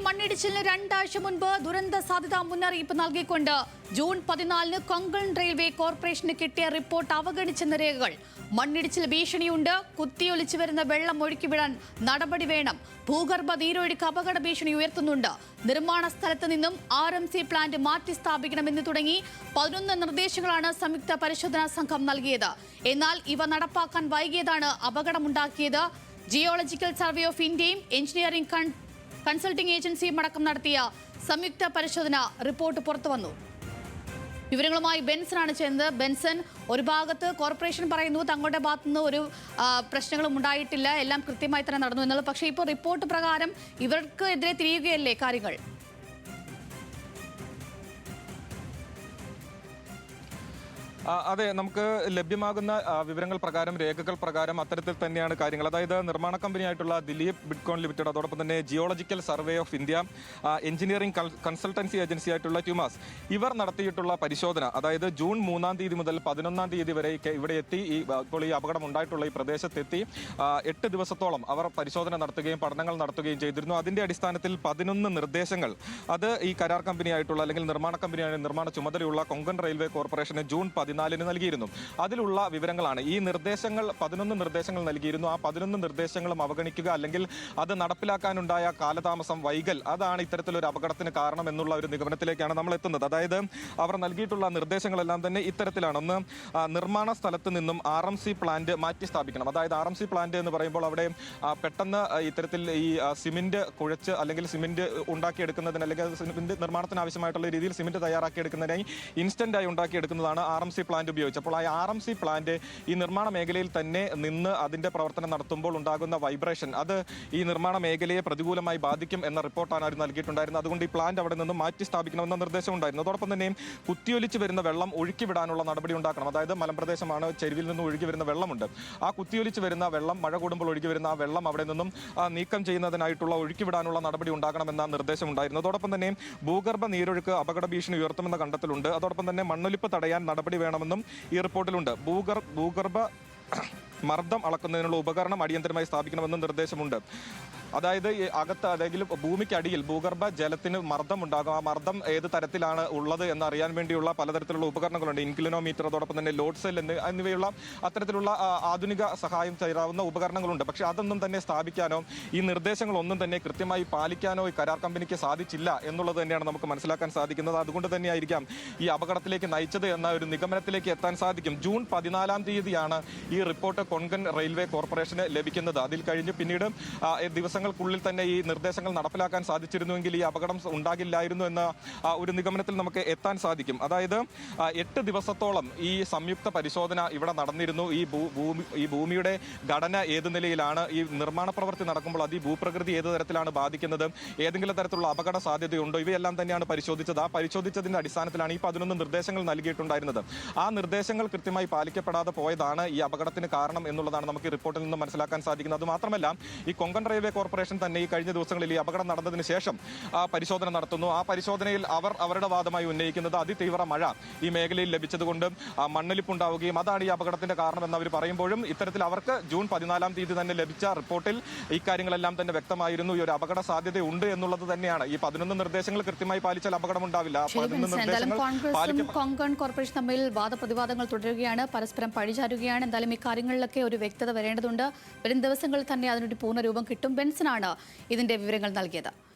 മണ്ണിടിച്ചിലിന് 2 ആഴ്ച മുൻപ് ദുരന്ത സാധ്യതാ മുന്നറിയിപ്പ് നൽകിക്കൊണ്ട് ജൂൺ 14-ന് കൊങ്കൺ റെയിൽവേ കോർപ്പറേഷന് കിട്ടിയ റിപ്പോർട്ട് അവഗണിച്ചെന്ന രേഖകൾ. മണ്ണിടിച്ചിൽ ഭീഷണിയുണ്ട്, കുത്തിയൊലിച്ചു വരുന്ന വെള്ളം ഒഴുക്കിവിടാൻ നടപടി വേണം, ഭൂഗർഭ നീരൊഴുക്ക് അപകട ഭീഷണി ഉയർത്തുന്നുണ്ട്, നിർമ്മാണ സ്ഥലത്ത് നിന്നും RMC പ്ലാന്റ് മാറ്റി സ്ഥാപിക്കണമെന്ന് തുടങ്ങി 11 നിർദ്ദേശങ്ങളാണ് സംയുക്ത പരിശോധനാ സംഘം നൽകിയത്. എന്നാൽ ഇവ നടപ്പാക്കാൻ വൈകിയതാണ് അപകടമുണ്ടാക്കിയത്. ജിയോളജിക്കൽ സർവേ ഓഫ് ഇന്ത്യയും എഞ്ചിനീയറിംഗ് കൺസൾട്ടിംഗ് ഏജൻസിയും അടക്കം നടത്തിയ സംയുക്ത പരിശോധന റിപ്പോർട്ട് പുറത്തുവന്നു. വിവരങ്ങളുമായി ബെൻസനാണ് ചേർന്നത്. ബെൻസൺ, ഒരു ഭാഗത്ത് കോർപ്പറേഷൻ പറയുന്നു തങ്ങളുടെ ഭാഗത്തുനിന്ന് ഒരു പ്രശ്നങ്ങളും ഉണ്ടായിട്ടില്ല, എല്ലാം കൃത്യമായി തന്നെ നടന്നു എന്നുള്ളത്. പക്ഷേ ഇപ്പോൾ റിപ്പോർട്ട് പ്രകാരം ഇവർക്ക് എതിരെ തിരിയുകയല്ലേ കാര്യങ്ങൾ? അതെ, നമുക്ക് ലഭ്യമാകുന്ന വിവരങ്ങൾ പ്രകാരം, രേഖകൾ പ്രകാരം അത്തരത്തിൽ തന്നെയാണ് കാര്യങ്ങൾ. അതായത് നിർമ്മാണ കമ്പനിയായിട്ടുള്ള ദിലീപ് ബിഡ്കോൺ ലിമിറ്റഡ്, അതോടൊപ്പം തന്നെ geological survey of India, engineering consultancy agency ആയിട്ടുള്ള ട്യൂമാസ്, ഇവർ നടത്തിയിട്ടുള്ള പരിശോധന, അതായത് ജൂൺ 3-ാം തീയതി മുതൽ 11-ാം തീയതി വരെ ഇവിടെ എത്തി, ഇപ്പോൾ ഈ അപകടം ഉണ്ടായിട്ടുള്ള ഈ പ്രദേശത്തെത്തി 8 ദിവസത്തോളം അവർ പരിശോധന നടത്തുകയും പഠനങ്ങൾ നടത്തുകയും ചെയ്തിരുന്നു. അതിന്റെ അടിസ്ഥാനത്തിൽ 11 നിർദ്ദേശങ്ങൾ അത് ഈ കരാർ കമ്പനിയായിട്ടുള്ള അല്ലെങ്കിൽ നിർമ്മാണ കമ്പനിയായ നിർമ്മാണ ചുമതലയുള്ള കൊങ്കൺ റെയിൽവേ കോർപ്പറേഷന് ജൂൺ 14-ന് നൽകിയിരുന്നു. അതിലുള്ള വിവരങ്ങളാണ് ഈ നിർദ്ദേശങ്ങൾ. 11 നിർദ്ദേശങ്ങൾ നൽകിയിരുന്നു. ആ 11 നിർദ്ദേശങ്ങളും അവഗണിക്കുക അല്ലെങ്കിൽ അത് നടപ്പിലാക്കാനുണ്ടായ കാലതാമസം, വൈകൽ, അതാണ് ഇത്തരത്തിലൊരു അപകടത്തിന് കാരണം എന്നുള്ള ഒരു നിഗമനത്തിലേക്കാണ് നമ്മൾ എത്തുന്നത്. അതായത് അവർ നൽകിയിട്ടുള്ള നിർദ്ദേശങ്ങളെല്ലാം തന്നെ ഇത്തരത്തിലാണ്. ഒന്ന്, നിർമ്മാണ സ്ഥലത്ത് നിന്നും RMC പ്ലാന്റ് മാറ്റി സ്ഥാപിക്കണം. അതായത് RMC പ്ലാന്റ് എന്ന് പറയുമ്പോൾ അവിടെ പെട്ടെന്ന് ഇത്തരത്തിൽ ഈ സിമെന്റ് കുഴച്ച് അല്ലെങ്കിൽ സിമെന്റ് ഉണ്ടാക്കിയെടുക്കുന്നതിന് അല്ലെങ്കിൽ സിമെന്റ് നിർമ്മാണത്തിന് ആവശ്യമായിട്ടുള്ള രീതിയിൽ സിമെന്റ് തയ്യാറാക്കിയെടുക്കുന്നതിനായി ഇൻസ്റ്റന്റായി ഉണ്ടാക്കിയെടുക്കുന്നതാണ് RMC പ്ലാന്റ് ഉപയോഗിച്ച്. അപ്പോൾ ആ RMC പ്ലാന്റ് ഈ നിർമ്മാണ മേഖലയിൽ തന്നെ നിന്ന് അതിന്റെ പ്രവർത്തനം നടത്തുമ്പോൾ ഉണ്ടാകുന്ന വൈബ്രേഷൻ, അത് ഈ നിർമ്മാണ മേഖലയെ പ്രതികൂലമായി ബാധിക്കും എന്ന റിപ്പോർട്ടാണ് അവർ നൽകിയിട്ടുണ്ടായിരുന്നത്. അതുകൊണ്ട് ഈ പ്ലാന്റ് അവിടെ നിന്ന് മാറ്റി സ്ഥാപിക്കണമെന്ന നിർദ്ദേശം ഉണ്ടായിരുന്നു. അതോടൊപ്പം തന്നെ കുത്തിയൊലിച്ച് വരുന്ന വെള്ളം ഒഴുക്കിവിടാനുള്ള നടപടി ഉണ്ടാക്കണം. അതായത് മലമ്പ്രദേശമാണ്, ചെരുവിൽ നിന്ന് ഒഴുകി വരുന്ന വെള്ളമുണ്ട്. ആ കുത്തിയൊലിച്ച് വരുന്ന വെള്ളം, മഴ കൂടുമ്പോൾ ഒഴുകി വരുന്ന ആ വെള്ളം അവിടെ നിന്നും നീക്കം ചെയ്യുന്നതിനായിട്ടുള്ള ഒഴുക്കിവിടാനുള്ള നടപടി ഉണ്ടാകണമെന്ന നിർദ്ദേശം ഉണ്ടായിരുന്നു. അതോടൊപ്പം തന്നെ ഭൂഗർഭ നീരൊഴുക്ക് അപകട ഭീഷണി ഉയർത്തുമെന്ന കണ്ടെത്തലുണ്ട്. അതോടൊപ്പം തന്നെ മണ്ണൊലിപ്പ് തടയാൻ നടപടി വേണമെന്നും ഈ റിപ്പോർട്ടിലുണ്ട്. ഭൂഗർഭ മർദ്ദം അളക്കുന്നതിനുള്ള ഉപകരണം അടിയന്തരമായി സ്ഥാപിക്കണമെന്നും നിർദ്ദേശമുണ്ട്. അതായത് അകത്ത് അല്ലെങ്കിൽ ഭൂമിക്കടിയിൽ ഭൂഗർഭ ജലത്തിന് മർദ്ദം ഉണ്ടാകും. ആ മർദ്ദം ഏത് തരത്തിലാണ് ഉള്ളത് എന്നറിയാൻ വേണ്ടിയുള്ള പലതരത്തിലുള്ള ഉപകരണങ്ങളുണ്ട്. ഇൻക്ലിനോമീറ്റർ, അതോടൊപ്പം തന്നെ ലോഡ് സെൽ എന്നിവയുള്ള അത്തരത്തിലുള്ള ആധുനിക സഹായം ചെയ്യാവുന്ന ഉപകരണങ്ങളുണ്ട്. പക്ഷേ അതൊന്നും തന്നെ സ്ഥാപിക്കാനോ ഈ നിർദ്ദേശങ്ങളൊന്നും തന്നെ കൃത്യമായി പാലിക്കാനോ ഈ കരാർ കമ്പനിക്ക് സാധിച്ചില്ല എന്നുള്ളത് തന്നെയാണ് നമുക്ക് മനസ്സിലാക്കാൻ സാധിക്കുന്നത്. അതുകൊണ്ട് തന്നെയായിരിക്കാം ഈ അപകടത്തിലേക്ക് നയിച്ചത് എന്ന ഒരു നിഗമനത്തിലേക്ക് എത്താൻ സാധിക്കും. ജൂൺ 14-ാം തീയതിയാണ് ഈ റിപ്പോർട്ട് കൊങ്കൺ റെയിൽവേ കോർപ്പറേഷന് ലഭിക്കുന്നത്. അതിൽ കഴിഞ്ഞ് പിന്നീട് ദിവസങ്ങൾക്കുള്ളിൽ തന്നെ ഈ നിർദ്ദേശങ്ങൾ നടപ്പിലാക്കാൻ സാധിച്ചിരുന്നുവെങ്കിൽ ഈ അപകടം ഉണ്ടാകില്ലായിരുന്നു എന്ന ഒരു നിഗമനത്തിൽ നമുക്ക് എത്താൻ സാധിക്കും. അതായത് 8 ദിവസത്തോളം ഈ സംയുക്ത പരിശോധന ഇവിടെ നടന്നിരുന്നു. ഈ ഭൂമിയുടെ ഘടന ഏത് നിലയിലാണ്, ഈ നിർമ്മാണ പ്രവൃത്തി നടക്കുമ്പോൾ അത് ഈ ഭൂപ്രകൃതി ഏത് തരത്തിലാണ് ബാധിക്കുന്നത്, ഏതെങ്കിലും തരത്തിലുള്ള അപകട സാധ്യതയുണ്ടോ, ഇവയെല്ലാം തന്നെയാണ് പരിശോധിച്ചത്. ആ പരിശോധിച്ചതിന്റെ അടിസ്ഥാനത്തിലാണ് ഈ 11 നിർദ്ദേശങ്ങൾ നൽകിയിട്ടുണ്ടായിരുന്നത്. ആ നിർദ്ദേശങ്ങൾ കൃത്യമായി പാലിക്കപ്പെടാതെ പോയതാണ് ഈ അപകടത്തിന് കാരണം എന്നുള്ളതാണ് നമുക്ക് ഈ റിപ്പോർട്ടിൽ നിന്ന് മനസ്സിലാക്കാൻ സാധിക്കുന്നത്. അതുമാത്രമല്ല, ഈ കൊങ്കൺ റെയിൽവേ കോർപ്പറേഷൻ തന്നെ ഈ കഴിഞ്ഞ ദിവസങ്ങളിൽ ഈ അപകടം നടന്നതിന് ശേഷം പരിശോധന നടത്തുന്നു. ആ പരിശോധനയിൽ അവരുടെ വാദമായി ഉന്നയിക്കുന്നത് അതിതീവ്ര മഴ ഈ മേഖലയിൽ ലഭിച്ചതുകൊണ്ട് മണ്ണൊലിപ്പുണ്ടാവുകയും അതാണ് ഈ അപകടത്തിന്റെ കാരണമെന്ന് അവർ പറയുമ്പോഴും ഇത്തരത്തിൽ അവർക്ക് ജൂൺ 14-ാം തീയതി തന്നെ ലഭിച്ച റിപ്പോർട്ടിൽ ഇക്കാര്യങ്ങളെല്ലാം തന്നെ വ്യക്തമായിരുന്നു. ഈ ഒരു അപകട സാധ്യത ഉണ്ട് എന്നുള്ളത് തന്നെയാണ്. ഈ 11 നിർദ്ദേശങ്ങൾ കൃത്യമായി പാലിച്ചാൽ അപകടം ഉണ്ടാവില്ല. കൊങ്കൺ കോർപ്പറേഷൻ തമ്മിൽ വാദപ്രതിവാദങ്ങൾ തുടരുകയാണ്, പരസ്പരം പഴിചാരുകയാണ്. എന്തായാലും ഇക്കാര്യങ്ങളിലൊക്കെ ഒരു വ്യക്തത വരേണ്ടതുണ്ട്. വരും ദിവസങ്ങളിൽ തന്നെ അതിനൊരു പൂർണ്ണ രൂപം കിട്ടും. ബെൻസനാണ് ഇതിന്റെ വിവരങ്ങൾ നൽകിയത്.